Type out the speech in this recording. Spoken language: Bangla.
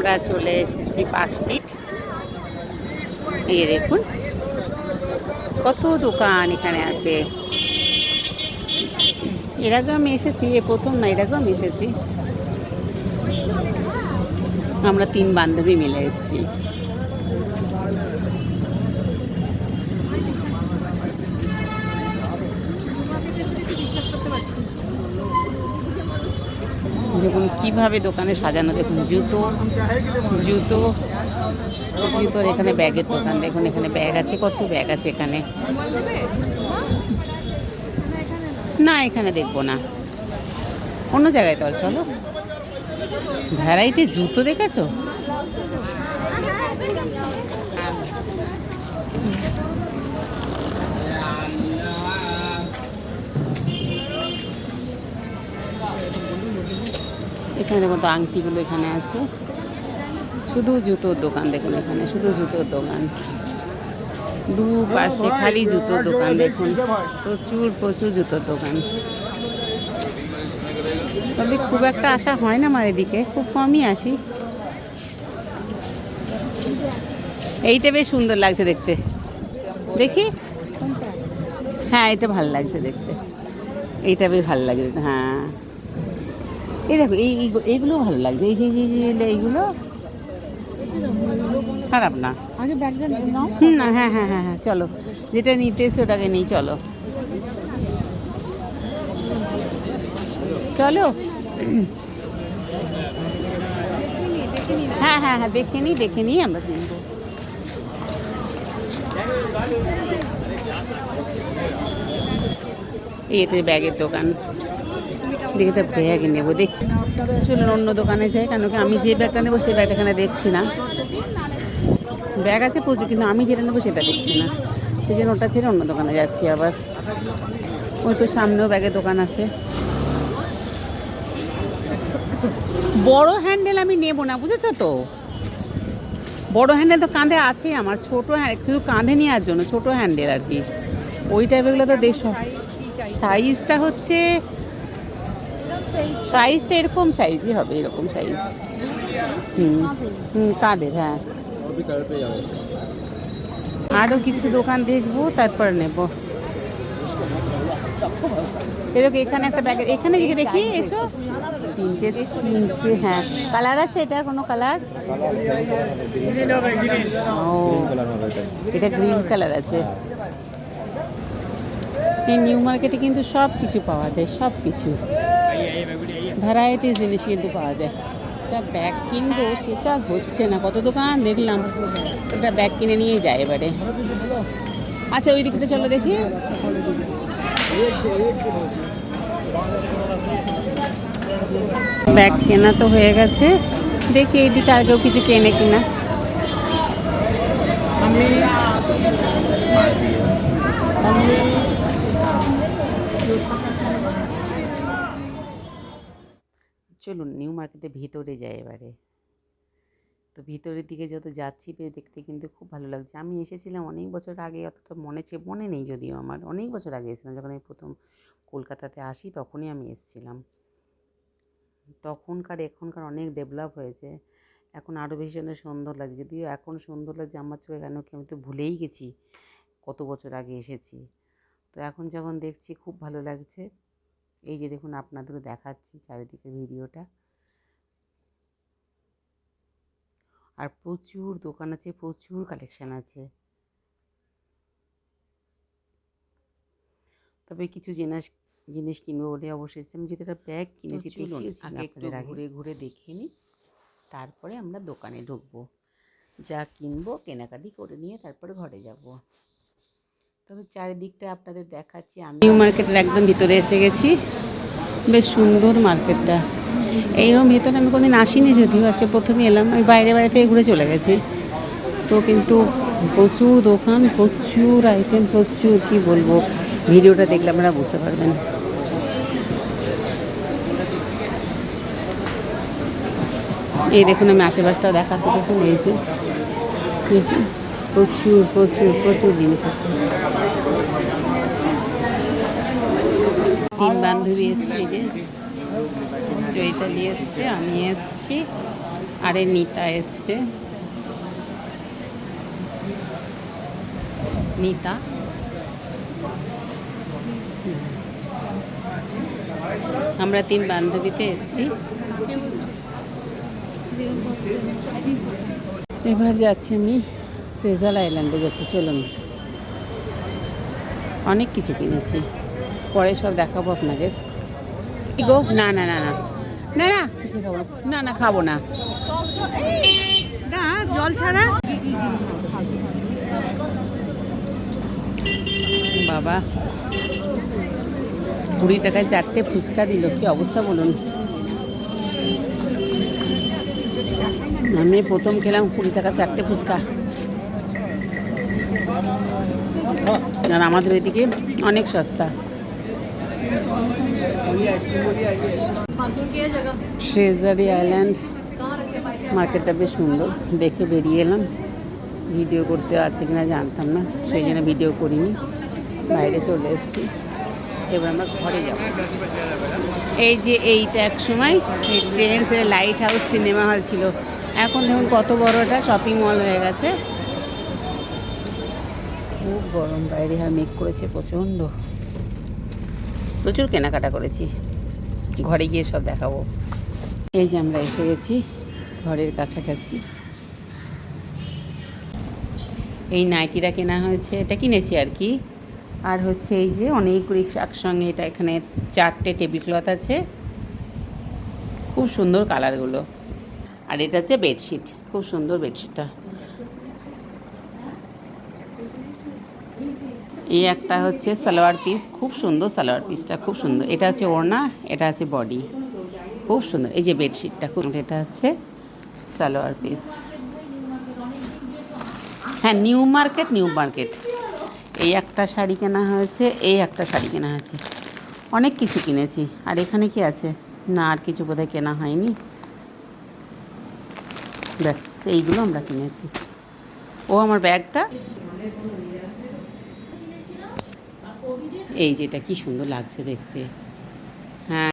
আমরা চলে এসেছি পার্ক স্ট্রিট। এই দেখুন কত দোকান এখানে আছে। এর আগে আমি এসেছি, এ প্রথম না, এর আগে আমি এসেছি। আমরা 3 বান্ধবী মিলে এসেছি। দেখুন কিভাবে দোকানে সাজানো, দেখুন জুতো জুতো জুতোর এখানে ব্যাগের দোকান। দেখুন এখানে ব্যাগ আছে, কত ব্যাগ আছে এখানে। না এখানে দেখবো না, অন্য জায়গায় তো চলো। ভ্যারাইটি জুতো দেখেছো? এখানে দেখুন তো আংটিগুলো এখানে আছে, শুধু জুতোর দোকান। দেখুন এখানে শুধু জুতোর দোকান, দুপাশে খালি জুতোর দোকান। দেখুন প্রচুর প্রচুর জুতোর দোকান। তবে খুব একটা আসা হয় না আমার এদিকে, খুব কমই আসি। এইটা বেশ সুন্দর লাগছে দেখতে, দেখি। হ্যাঁ এটা ভালো লাগছে দেখতে, এইটা বেশ ভালো লাগছে। হ্যাঁ এই দেখো এইগুলো ভালো লাগছে, এই যে এইগুলো খারাপ না। না হ্যাঁ হ্যাঁ হ্যাঁ হ্যাঁ চলো, যেটা নিতে এসে ওটাকে নিই, চলো চলো। হ্যাঁ হ্যাঁ হ্যাঁ দেখে নিই আমরা কিনবো। এতে ব্যাগের দোকান, দেখে তো ব্যাগ নেবো। দেখি চলুন অন্য দোকানে যাই, কেন কি আমি যে ব্যাগটা নেবো সেই ব্যাগটা এখানে দেখছি না। ব্যাগ আছে প্রচুর, কিন্তু আমি যেটা নেবো সেটা দেখছি না, সেই জন্য ওটা ছেড়ে অন্য দোকানে যাচ্ছি আবার। ওই তো সামনেও ব্যাগের দোকান আছে। বড় হ্যান্ডেল আমি নেবো না, বুঝেছো তো? বড় হ্যান্ডেল তো কাঁধে আছে আমার, ছোটো শুধু কাঁধে নেওয়ার জন্য ছোট হ্যান্ডেল আর কি। ওই টাইপেরগুলো তো দেড়শো। সাইজটা হচ্ছে, সাইজটা এরকম সাইজই হবে, এরকম সাইজ। কাঁধের, হ্যাঁ। আরও কিছু দোকান দেখবো তারপর নেব। এরকম এখানে একটা ব্যাগের, এখানে দিকে দেখি এসো। তিনটে হ্যাঁ কালার আছে। এটা কোনো কালার? ও এটা গ্রিন কালার আছে। এই নিউ মার্কেটে কিন্তু সব কিছু পাওয়া যায়, সব কিছু ভ্যারাইটিস জিনিস কিন্তু পাওয়া যায়। একটা ব্যাগ কিনবো সেটা হচ্ছে না, কত দোকান দেখলাম, একটা ব্যাগ কিনে নিয়ে যায় এবারে। আচ্ছা ওই দিকটা চলো দেখি। ব্যাগ কেনা তো হয়ে গেছে, দেখি এইদিকে আর কেউ কিছু কেনে কিনা। চলুন নিউ মার্কেটের ভিতরে যাই এবারে। তো ভিতরের দিকে যত যাচ্ছি দেখতে কিন্তু খুব ভালো লাগছে। আমি এসেছিলাম অনেক বছর আগে, অতটা মনে নেই যদিও আমার, অনেক বছর আগে এসেছিলাম যখন আমি প্রথম কলকাতাতে আসি, তখনই আমি এসেছিলাম। এখনকার অনেক ডেভেলপ হয়েছে, এখন আরও বেশি সুন্দর লাগছে। যদিও এখন সুন্দর লাগছে আমার চোখে, কেন কি আমি তো ভুলেই গেছি কত বছর আগে এসেছি। তো এখন যখন দেখছি খুব ভালো লাগছে। এই যে দেখুন আপনাদেরও দেখাচ্ছি চারিদিকে ভিডিওটা। আর প্রচুর দোকান আছে, প্রচুর কালেকশান আছে। তবে কিছু জিনিস কিনবো বলে অবশ্যই আমি যেটা ব্যাগ কিনেছি, আগে একটু ঘুরে ঘুরে দেখে নিই, তারপরে আমরা দোকানে ঢুকবো। যা কিনবো কেনাকাটি করে নিয়ে তারপরে ঘরে যাব। তবে চারিদিকটা আপনাদের দেখাচ্ছি। আমি নিউ মার্কেটের একদম ভিতরে এসে গেছি, বেশ সুন্দর মার্কেটটা। এইরকম ভেতরে আমি কোনোদিন আসিনি, যদিও আজকে প্রথমে এলাম। আমি বাইরে থেকে ঘুরে চলে গেছি। তো কিন্তু প্রচুর দোকান, প্রচুর আইটেম, প্রচুর, কি বলবো, ভিডিওটা দেখলে আপনারা বুঝতে পারবেন। এই দেখুন আমি আশেপাশটাও দেখাচ্ছি, দেখুন এই যে প্রচুর প্রচুর প্রচুর জিনিস আছে। 3 বান্ধবী এসছে, যে চৈতালি এসছে, আমি এসছি, আরে নিতা এসছে, নিতা আমরা 3 বান্ধবীতে এসছি। এবার যাচ্ছি আমি ট্রেজার আইল্যান্ডে যাচ্ছি, চলুন। অনেক কিছু কিনেছি, পরে সব দেখাবো আপনাদের। গো না না না না না না কিছু খাবো না, না খাবো না, জল ছাড়া। বাবা 20 টাকায় 4টে ফুচকা দিল, কি অবস্থা বলুন। আমি প্রথম খেলাম 20 টাকা 4টে ফুচকা, আর আমাদের ওইদিকে অনেক সস্তা। ট্রেজারি আইল্যান্ড মার্কেটটা বেশ সুন্দর, দেখে বেরিয়ে এলাম। ভিডিও করতে আছে কিনা জানতাম না, সেই জন্য ভিডিও করিনি, বাইরে চলে এসেছি। এবার আমরা ঘরে যাব। এই যে এইটা এক সময় ট্রেন্ডসের লাইট হাউস সিনেমা হল ছিল, এখন দেখুন কত বড় এটা শপিং মল হয়ে গেছে। খুব গরম বাইরে, আর মেঘ করেছে প্রচণ্ড। প্রচুর কেনাকাটা করেছি, ঘরে গিয়ে সব দেখাবো। এই যে আমরা এসে গেছি ঘরের কাছাকাছি। এই নাইটিটা কেনা হয়েছে, এটা কিনেছি আর কি। আর হচ্ছে এই যে অনেকগুলি একসঙ্গে, এটা এখানে 4টে টেবিল ক্লথ আছে, খুব সুন্দর কালারগুলো। আর এটা হচ্ছে বেডশিট, খুব সুন্দর বেডশিটটা। এই একটা হচ্ছে সালোয়ার পিস, খুব সুন্দর সালোয়ার পিসটা, খুব সুন্দর। এটা হচ্ছে ওড়না, এটা হচ্ছে বডি, খুব সুন্দর। এই যে বেডশিটটা খুব, এটা হচ্ছে সালোয়ার পিস। হ্যাঁ, নিউ মার্কেট। এই একটা শাড়ি কেনা হয়েছে, এই একটা শাড়ি কেনা হয়েছে, অনেক কিছু কিনেছি। আর এখানে কি আছে না, আর কিছু বোধহয় কেনা হয়নি, ব্যাস এইগুলো আমরা কিনেছি। ও আমার ব্যাগটা, এই যেটা কি সুন্দর লাগছে দেখতে। হ্যাঁ।